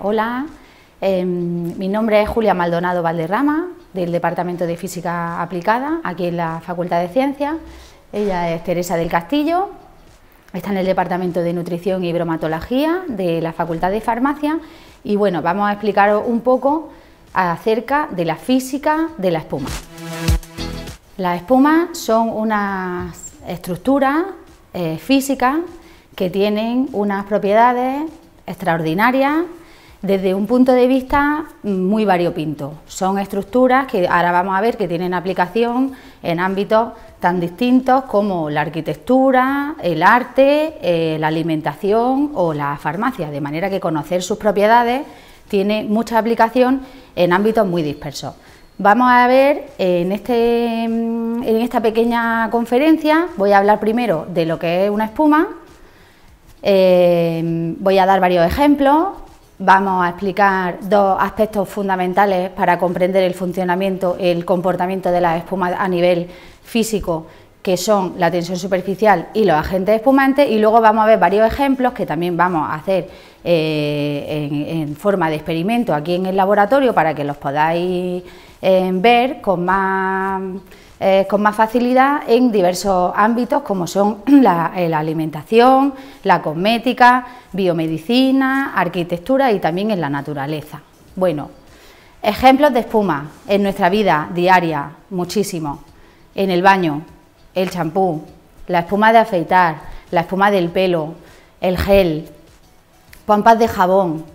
Hola, mi nombre es Julia Maldonado Valderrama, del Departamento de Física Aplicada, aquí en la Facultad de Ciencias. Ella es Teresa del Castillo, está en el Departamento de Nutrición y Bromatología de la Facultad de Farmacia y bueno, vamos a explicaros un poco acerca de la física de la espuma. Las espumas son unas estructuras físicas que tienen unas propiedades extraordinarias desde un punto de vista muy variopinto. Son estructuras que ahora vamos a ver que tienen aplicación en ámbitos tan distintos como la arquitectura, el arte, la alimentación o la farmacia, de manera que conocer sus propiedades tiene mucha aplicación en ámbitos muy dispersos. Vamos a ver en esta pequeña conferencia, voy a hablar primero de lo que es una espuma, voy a dar varios ejemplos. Vamos a explicar dos aspectos fundamentales para comprender el funcionamiento, el comportamiento de las espumas a nivel físico, que son la tensión superficial y los agentes espumantes, y luego vamos a ver varios ejemplos que también vamos a hacer en forma de experimento aquí en el laboratorio para que los podáis ver con más facilidad en diversos ámbitos como son la alimentación, la cosmética, biomedicina, arquitectura y también en la naturaleza. Bueno, ejemplos de espuma en nuestra vida diaria, muchísimos. En el baño, el champú, la espuma de afeitar, la espuma del pelo, el gel, pompas de jabón.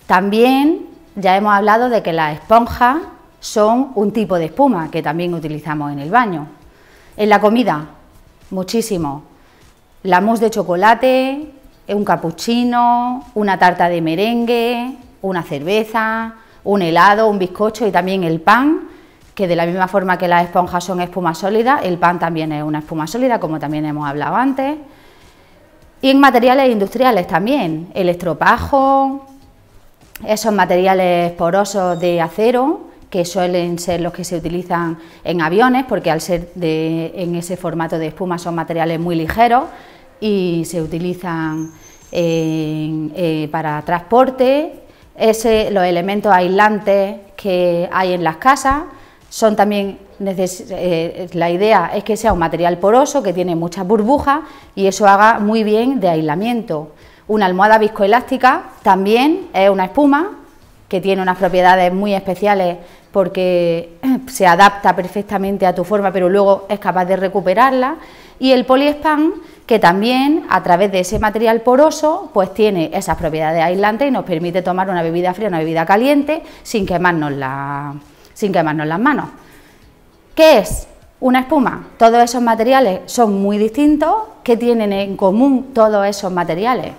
También ya hemos hablado de que las esponjas son un tipo de espuma que también utilizamos en el baño. En la comida, muchísimo. La mousse de chocolate, un cappuccino, una tarta de merengue, una cerveza, un helado, un bizcocho y también el pan, que de la misma forma que las esponjas son espuma sólida, el pan también es una espuma sólida, como también hemos hablado antes. Y en materiales industriales también, el estropajo, esos materiales porosos de acero, que suelen ser los que se utilizan en aviones, porque al ser en ese formato de espuma son materiales muy ligeros y se utilizan para transporte. Los elementos aislantes que hay en las casas son también, la idea es que sea un material poroso, que tiene muchas burbujas y eso haga muy bien de aislamiento. Una almohada viscoelástica también es una espuma que tiene unas propiedades muy especiales porque se adapta perfectamente a tu forma, pero luego es capaz de recuperarla. Y el poliespan, que también a través de ese material poroso, pues tiene esas propiedades aislantes y nos permite tomar una bebida fría, una bebida caliente, sin quemarnos las manos. ¿Qué es una espuma? Todos esos materiales son muy distintos. ¿Qué tienen en común todos esos materiales?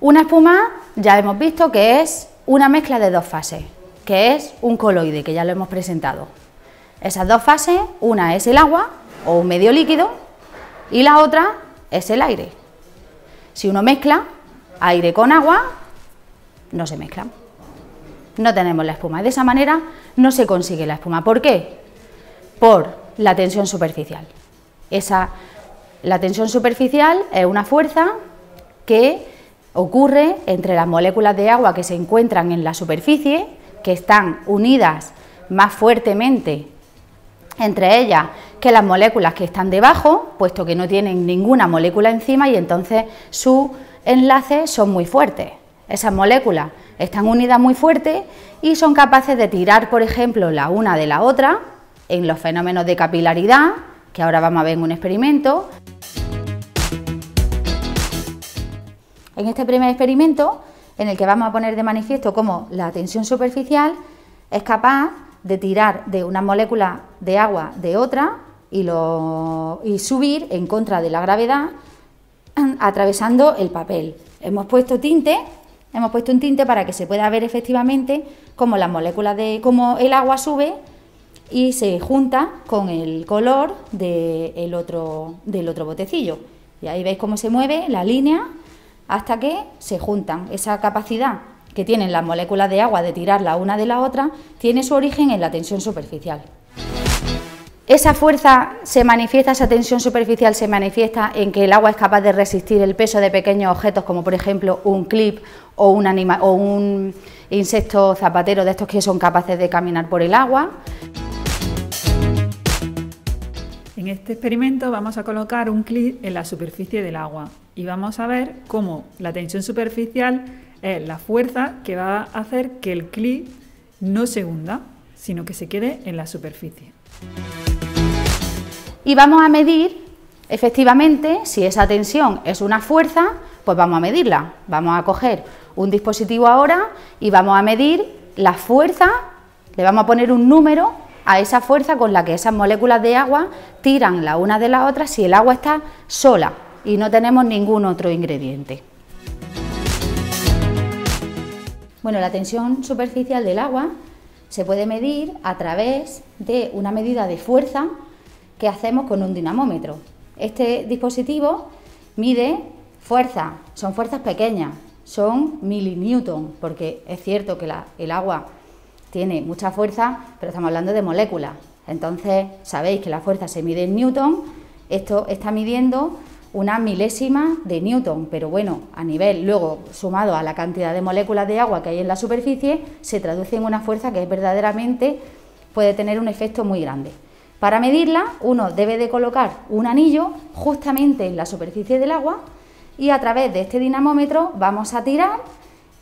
Una espuma ya hemos visto que es una mezcla de dos fases, que es un coloide, que ya lo hemos presentado. Esas dos fases, una es el agua o un medio líquido y la otra es el aire. Si uno mezcla aire con agua, no se mezclan. No tenemos la espuma. De esa manera no se consigue la espuma. ¿Por qué? Por la tensión superficial. La tensión superficial es una fuerza que ocurre entre las moléculas de agua que se encuentran en la superficie, que están unidas más fuertemente entre ellas que las moléculas que están debajo, puesto que no tienen ninguna molécula encima y entonces sus enlaces son muy fuertes. Esas moléculas están unidas muy fuerte y son capaces de tirar, por ejemplo, la una de la otra en los fenómenos de capilaridad, que ahora vamos a ver en un experimento. En este primer experimento, en el que vamos a poner de manifiesto cómo la tensión superficial es capaz de tirar de una molécula de agua de otra y subir en contra de la gravedad atravesando el papel. Hemos puesto un tinte para que se pueda ver efectivamente cómo las moléculas cómo el agua sube y se junta con el color del otro botecillo. Y ahí veis cómo se mueve la línea hasta que se juntan. Esa capacidad que tienen las moléculas de agua de tirar la una de la otra tiene su origen en la tensión superficial. Esa fuerza se manifiesta, esa tensión superficial se manifiesta en que el agua es capaz de resistir el peso de pequeños objetos como por ejemplo un clip o un insecto zapatero de estos que son capaces de caminar por el agua. En este experimento vamos a colocar un clip en la superficie del agua y vamos a ver cómo la tensión superficial es la fuerza que va a hacer que el clip no se hunda, sino que se quede en la superficie. Y vamos a medir, efectivamente, si esa tensión es una fuerza, pues vamos a medirla. Vamos a coger un dispositivo ahora y vamos a medir la fuerza, le vamos a poner un número a esa fuerza con la que esas moléculas de agua tiran la una de la otra si el agua está sola y no tenemos ningún otro ingrediente. Bueno, la tensión superficial del agua se puede medir a través de una medida de fuerza que hacemos con un dinamómetro. Este dispositivo mide fuerza, son fuerzas pequeñas, son milinewton, porque es cierto que el agua tiene mucha fuerza, pero estamos hablando de moléculas. Entonces, sabéis que la fuerza se mide en newton, esto está midiendo una milésima de newton, pero bueno, a nivel, luego sumado a la cantidad de moléculas de agua que hay en la superficie, se traduce en una fuerza que verdaderamente puede tener un efecto muy grande. Para medirla, uno debe de colocar un anillo justamente en la superficie del agua y a través de este dinamómetro vamos a tirar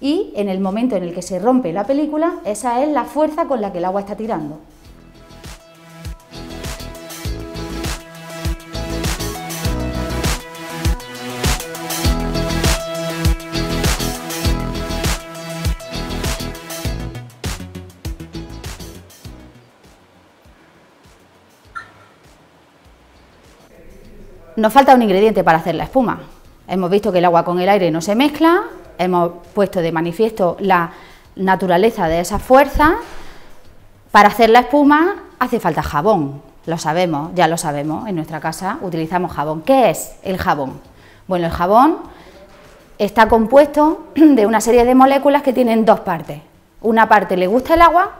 y en el momento en el que se rompe la película, esa es la fuerza con la que el agua está tirando. Nos falta un ingrediente para hacer la espuma. Hemos visto que el agua con el aire no se mezcla, hemos puesto de manifiesto la naturaleza de esa fuerza. Para hacer la espuma hace falta jabón, lo sabemos, ya lo sabemos, en nuestra casa utilizamos jabón. ¿Qué es el jabón? Bueno, el jabón está compuesto de una serie de moléculas que tienen dos partes. Una parte le gusta el agua,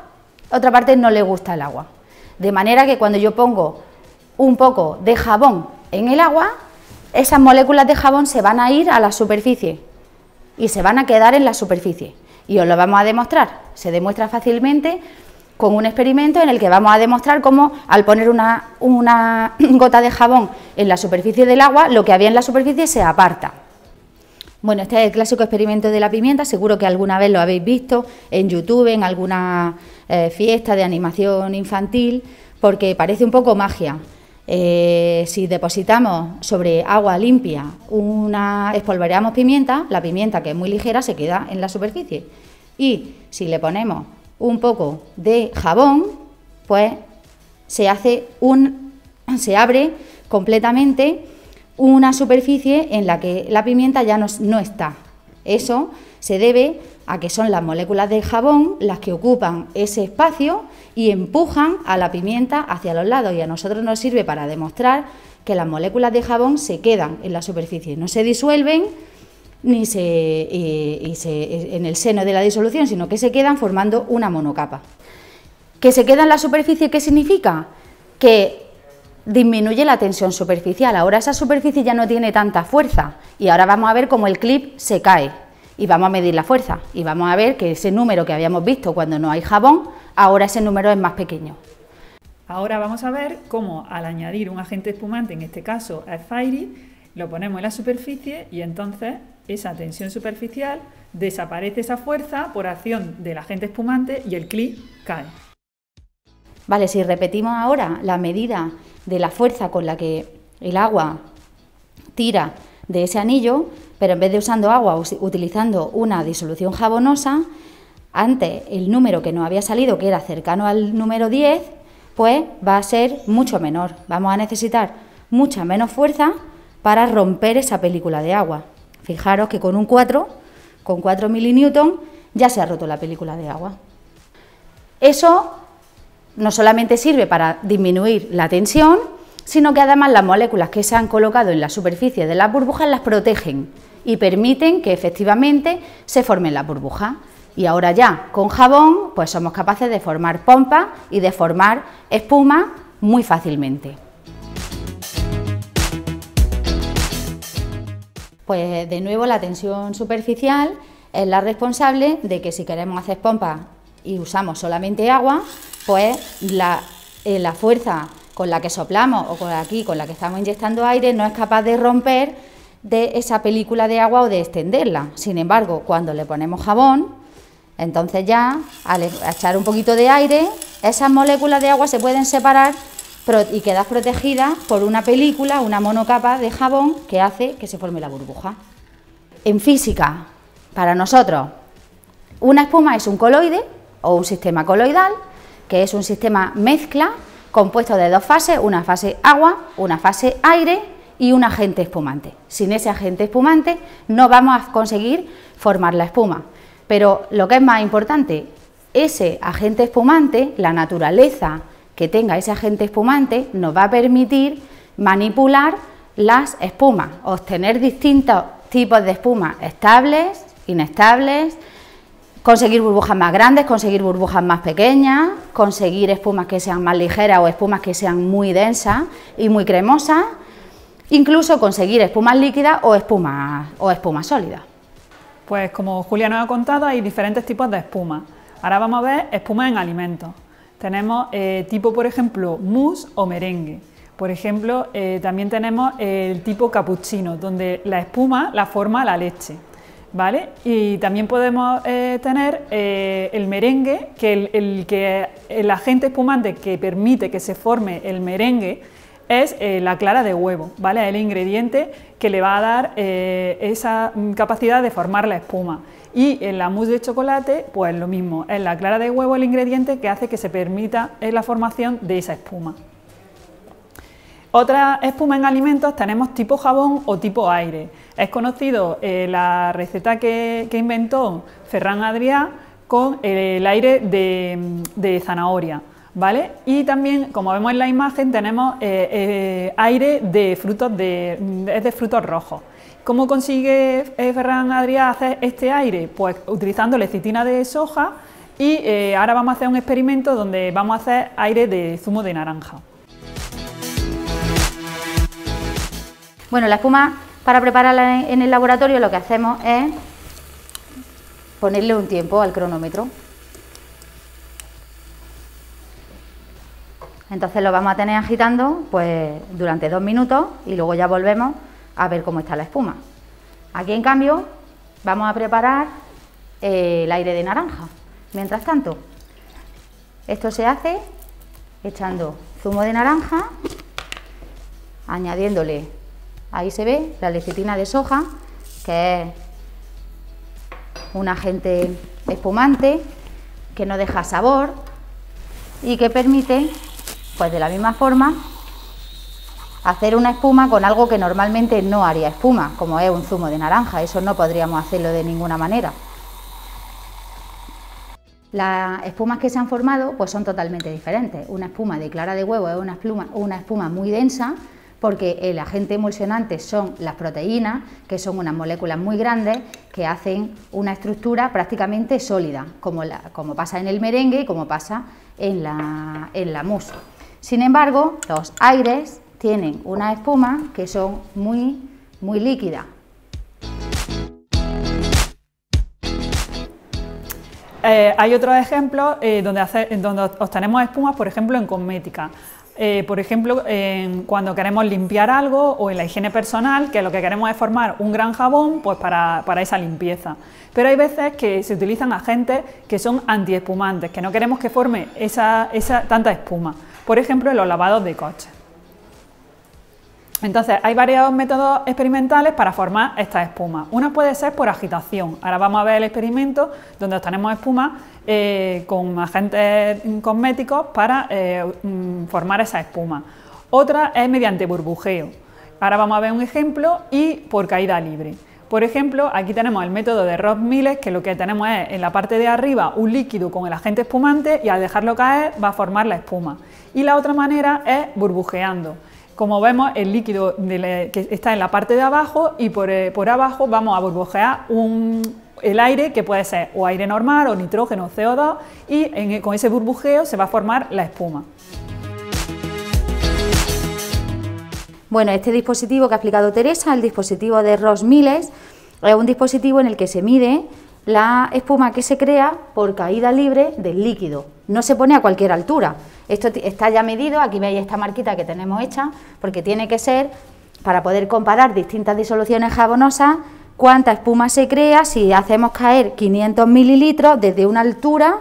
otra parte no le gusta el agua. De manera que cuando yo pongo un poco de jabón en el agua, esas moléculas de jabón se van a ir a la superficie y se van a quedar en la superficie. Y os lo vamos a demostrar. Se demuestra fácilmente con un experimento en el que vamos a demostrar cómo al poner una gota de jabón en la superficie del agua, lo que había en la superficie se aparta. Bueno, este es el clásico experimento de la pimienta, seguro que alguna vez lo habéis visto en YouTube, en alguna fiesta de animación infantil, porque parece un poco magia. Si depositamos sobre agua limpia, espolvoreamos pimienta, la pimienta, que es muy ligera, se queda en la superficie. Y si le ponemos un poco de jabón, pues se abre completamente una superficie en la que la pimienta ya no está. Eso se debe a que son las moléculas del jabón las que ocupan ese espacio y empujan a la pimienta hacia los lados, y a nosotros nos sirve para demostrar que las moléculas de jabón se quedan en la superficie, no se disuelven ni en el seno de la disolución, sino que se quedan formando una monocapa. ¿Que se queda en la superficie qué significa? Que disminuye la tensión superficial, ahora esa superficie ya no tiene tanta fuerza y ahora vamos a ver cómo el clip se cae. Y vamos a medir la fuerza y vamos a ver que ese número que habíamos visto cuando no hay jabón, ahora ese número es más pequeño. Ahora vamos a ver cómo al añadir un agente espumante, en este caso el Fairy, lo ponemos en la superficie y entonces esa tensión superficial desaparece esa fuerza por acción del agente espumante y el clip cae. Vale, si repetimos ahora la medida de la fuerza con la que el agua tira de ese anillo, pero en vez de usando agua, utilizando una disolución jabonosa, antes el número que nos había salido, que era cercano al número 10, pues va a ser mucho menor. Vamos a necesitar mucha menos fuerza para romper esa película de agua. Fijaros que con 4 milinewton ya se ha roto la película de agua. Eso no solamente sirve para disminuir la tensión, sino que además las moléculas que se han colocado en la superficie de las burbujas las protegen y permiten que efectivamente se formen las burbujas. Y ahora ya con jabón pues somos capaces de formar pompas y de formar espuma muy fácilmente. Pues de nuevo la tensión superficial es la responsable de que si queremos hacer pompas y usamos solamente agua, pues la fuerza con la que soplamos o con la que estamos inyectando aire no es capaz de romper de esa película de agua o de extenderla. Sin embargo, cuando le ponemos jabón, entonces ya al echar un poquito de aire, esas moléculas de agua se pueden separar y quedar protegidas por una película, una monocapa de jabón que hace que se forme la burbuja. En física, para nosotros, una espuma es un coloide o un sistema coloidal, que es un sistema mezcla compuesto de dos fases, una fase agua, una fase aire y un agente espumante. Sin ese agente espumante no vamos a conseguir formar la espuma. Pero lo que es más importante, ese agente espumante, la naturaleza que tenga ese agente espumante, nos va a permitir manipular las espumas, obtener distintos tipos de espumas estables, inestables, conseguir burbujas más grandes, conseguir burbujas más pequeñas, conseguir espumas que sean más ligeras o espumas que sean muy densas y muy cremosas, incluso conseguir espumas líquidas o espumas sólidas. Pues como Julia nos ha contado, hay diferentes tipos de espuma. Ahora vamos a ver espumas en alimentos. Tenemos tipo, por ejemplo, mousse o merengue. Por ejemplo, también tenemos el tipo cappuccino, donde la espuma la forma la leche, ¿vale? Y también podemos tener el merengue, que el agente espumante que permite que se forme el merengue es la clara de huevo, ¿vale? Es el ingrediente que le va a dar esa capacidad de formar la espuma. Y en la mousse de chocolate, pues lo mismo, es la clara de huevo el ingrediente que hace que se permita la formación de esa espuma. Otra espuma en alimentos tenemos tipo jabón o tipo aire. Es conocido la receta que inventó Ferran Adrià con el aire de zanahoria, ¿vale? Y también, como vemos en la imagen, tenemos aire de frutos rojos. ¿Cómo consigue Ferran Adrià hacer este aire? Pues utilizando lecitina de soja y ahora vamos a hacer un experimento donde vamos a hacer aire de zumo de naranja. Bueno, la espuma para prepararla en el laboratorio lo que hacemos es ponerle un tiempo al cronómetro. Entonces lo vamos a tener agitando pues durante 2 minutos y luego ya volvemos a ver cómo está la espuma. Aquí en cambio vamos a preparar el aire de naranja. Mientras tanto, esto se hace echando zumo de naranja, añadiéndole, ahí se ve, la lecitina de soja, que es un agente espumante que no deja sabor y que permite, pues de la misma forma, hacer una espuma con algo que normalmente no haría espuma, como es un zumo de naranja. Eso no podríamos hacerlo de ninguna manera. Las espumas que se han formado pues son totalmente diferentes. Una espuma de clara de huevo es una espuma muy densa, porque el agente emulsionante son las proteínas, que son unas moléculas muy grandes que hacen una estructura prácticamente sólida, como pasa en el merengue y como pasa en la mousse. Sin embargo, los aires tienen una espuma que son muy líquidas. Hay otros ejemplos donde obtenemos espumas, por ejemplo, en cosmética. Por ejemplo, cuando queremos limpiar algo o en la higiene personal, que lo que queremos es formar un gran jabón pues para esa limpieza. Pero hay veces que se utilizan agentes que son antiespumantes, que no queremos que forme tanta espuma. Por ejemplo, en los lavados de coches. Entonces, hay varios métodos experimentales para formar estas espumas. Una puede ser por agitación. Ahora vamos a ver el experimento donde obtenemos espuma con agentes cosméticos para formar esa espuma. Otra es mediante burbujeo. Ahora vamos a ver un ejemplo y por caída libre. Por ejemplo, aquí tenemos el método de Rob Miles, que lo que tenemos es en la parte de arriba un líquido con el agente espumante y al dejarlo caer va a formar la espuma. Y la otra manera es burbujeando. Como vemos, el líquido que está en la parte de abajo y por abajo vamos a burbujear el aire, que puede ser o aire normal o nitrógeno o CO2, y con ese burbujeo se va a formar la espuma. Bueno, este dispositivo que ha explicado Teresa, el dispositivo de Ross-Miles, es un dispositivo en el que se mide la espuma que se crea por caída libre del líquido. No se pone a cualquier altura. Esto está ya medido, aquí veis esta marquita que tenemos hecha, porque tiene que ser, para poder comparar distintas disoluciones jabonosas, cuánta espuma se crea si hacemos caer 500 mililitros desde una altura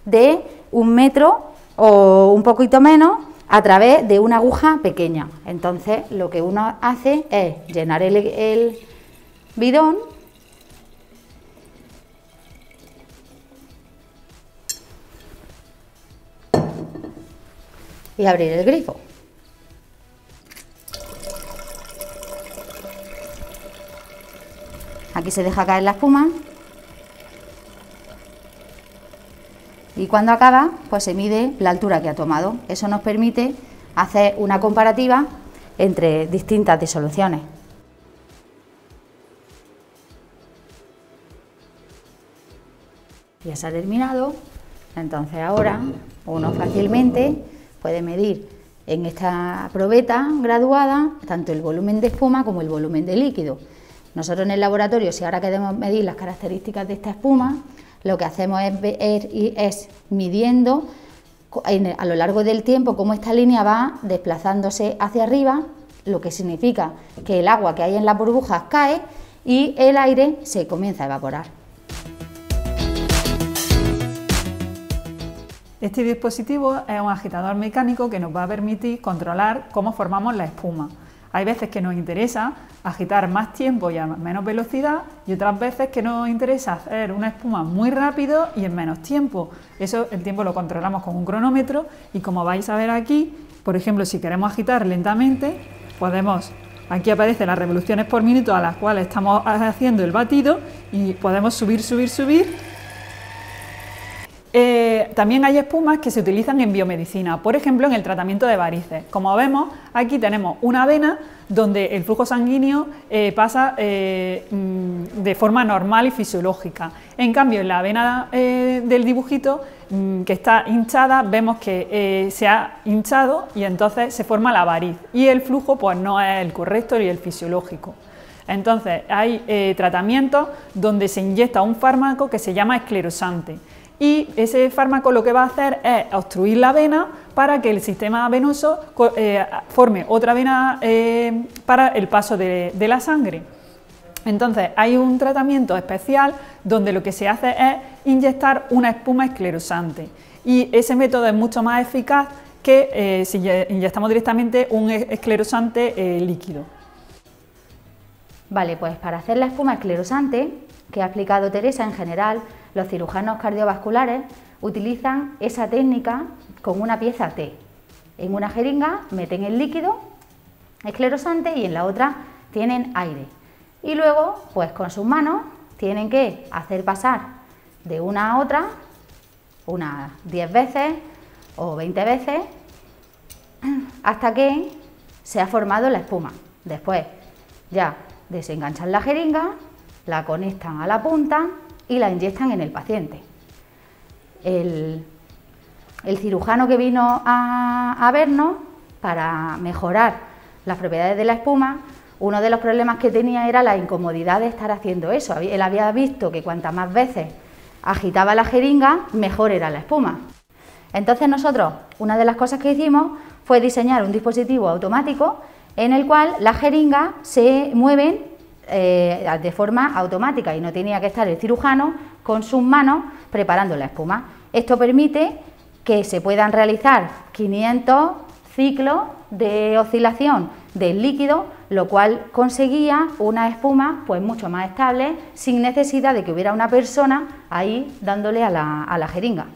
de 1 metro o un poquito menos a través de una aguja pequeña. Entonces lo que uno hace es llenar el bidón y abrir el grifo. Aquí se deja caer la espuma y cuando acaba, pues se mide la altura que ha tomado. Eso nos permite hacer una comparativa entre distintas disoluciones. Ya se ha terminado, entonces ahora uno fácilmente puede medir en esta probeta graduada tanto el volumen de espuma como el volumen de líquido. Nosotros en el laboratorio, si ahora queremos medir las características de esta espuma, lo que hacemos es midiendo a lo largo del tiempo cómo esta línea va desplazándose hacia arriba, lo que significa que el agua que hay en las burbujas cae y el aire se comienza a evaporar. Este dispositivo es un agitador mecánico que nos va a permitir controlar cómo formamos la espuma. Hay veces que nos interesa agitar más tiempo y a menos velocidad y otras veces que nos interesa hacer una espuma muy rápido y en menos tiempo. Eso, el tiempo lo controlamos con un cronómetro y como vais a ver aquí, por ejemplo, si queremos agitar lentamente, podemos, aquí aparecen las revoluciones por minuto a las cuales estamos haciendo el batido y podemos subir, subir, subir. También hay espumas que se utilizan en biomedicina, por ejemplo en el tratamiento de varices. Como vemos, aquí tenemos una vena donde el flujo sanguíneo pasa de forma normal y fisiológica. En cambio, en la vena del dibujito, que está hinchada, vemos que se ha hinchado y entonces se forma la variz y el flujo pues no es el correcto y el fisiológico. Entonces hay tratamientos donde se inyecta un fármaco que se llama esclerosante. Y ese fármaco lo que va a hacer es obstruir la vena para que el sistema venoso forme otra vena para el paso de la sangre. Entonces hay un tratamiento especial donde lo que se hace es inyectar una espuma esclerosante y ese método es mucho más eficaz que si inyectamos directamente un esclerosante líquido. Vale, pues para hacer la espuma esclerosante, que ha explicado Teresa, en general los cirujanos cardiovasculares utilizan esa técnica con una pieza T. En una jeringa meten el líquido esclerosante y en la otra tienen aire. Y luego, pues con sus manos, tienen que hacer pasar de una a otra unas 10 veces o 20 veces hasta que se ha formado la espuma. Después ya desenganchan la jeringa, la conectan a la punta y la inyectan en el paciente. El cirujano que vino a vernos para mejorar las propiedades de la espuma, uno de los problemas que tenía era la incomodidad de estar haciendo eso. Él había visto que cuantas más veces agitaba la jeringa, mejor era la espuma. Entonces nosotros, una de las cosas que hicimos fue diseñar un dispositivo automático en el cual las jeringas se mueven de forma automática y no tenía que estar el cirujano con sus manos preparando la espuma. Esto permite que se puedan realizar 500 ciclos de oscilación del líquido, lo cual conseguía una espuma pues mucho más estable sin necesidad de que hubiera una persona ahí dándole a la jeringa.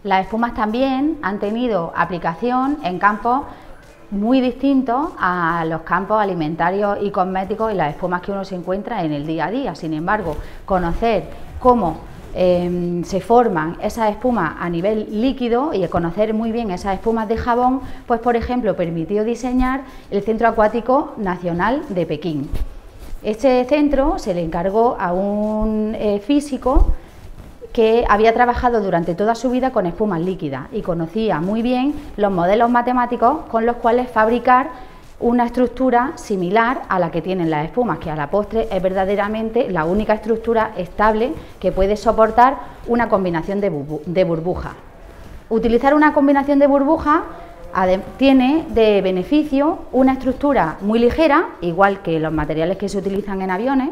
Las espumas también han tenido aplicación en campos muy distintos a los campos alimentarios y cosméticos y las espumas que uno se encuentra en el día a día. Sin embargo, conocer cómo se forman esas espumas a nivel líquido y conocer muy bien esas espumas de jabón, pues por ejemplo permitió diseñar el Centro Acuático Nacional de Pekín. Este centro se le encargó a un físico que había trabajado durante toda su vida con espumas líquidas y conocía muy bien los modelos matemáticos con los cuales fabricar una estructura similar a la que tienen las espumas, que a la postre es verdaderamente la única estructura estable que puede soportar una combinación de burbujas. Utilizar una combinación de burbujas tiene de beneficio una estructura muy ligera, igual que los materiales que se utilizan en aviones.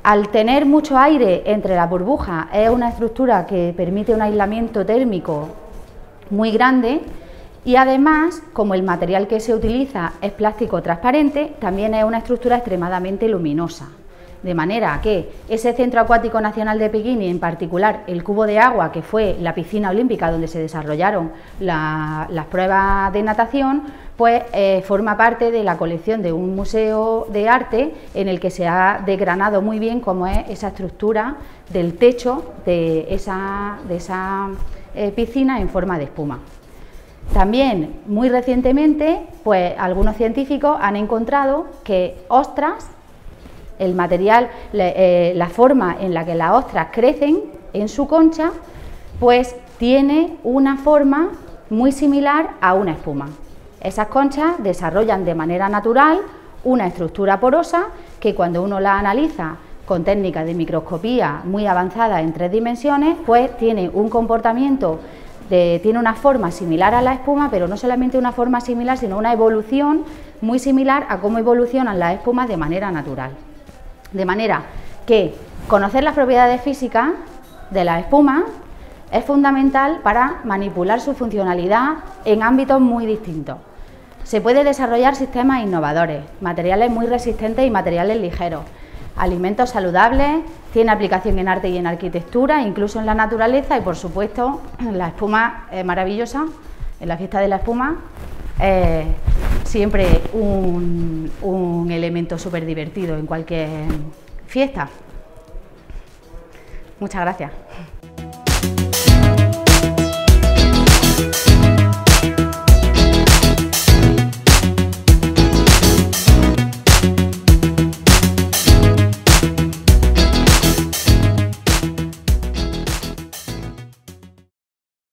Al tener mucho aire entre las burbujas, es una estructura que permite un aislamiento térmico muy grande. Y además, como el material que se utiliza es plástico transparente, también es una estructura extremadamente luminosa. De manera que ese Centro Acuático Nacional de Pekín y en particular el cubo de agua, que fue la piscina olímpica donde se desarrollaron las pruebas de natación, pues forma parte de la colección de un museo de arte en el que se ha desgranado muy bien cómo es esa estructura del techo de esa piscina en forma de espuma. También, muy recientemente, pues algunos científicos han encontrado que ostras, el material, la forma en la que las ostras crecen en su concha, pues tiene una forma muy similar a una espuma. Esas conchas desarrollan de manera natural una estructura porosa que cuando uno la analiza con técnicas de microscopía muy avanzadas en 3 dimensiones, pues tiene un comportamiento tiene una forma similar a la espuma, pero no solamente una forma similar, sino una evolución muy similar a cómo evolucionan las espumas de manera natural. De manera que conocer las propiedades físicas de las espumas es fundamental para manipular su funcionalidad en ámbitos muy distintos. Se puede desarrollar sistemas innovadores, materiales muy resistentes y materiales ligeros, alimentos saludables, tiene aplicación en arte y en arquitectura, incluso en la naturaleza y por supuesto la espuma es maravillosa, en la fiesta de la espuma siempre un elemento súper divertido en cualquier fiesta. Muchas gracias.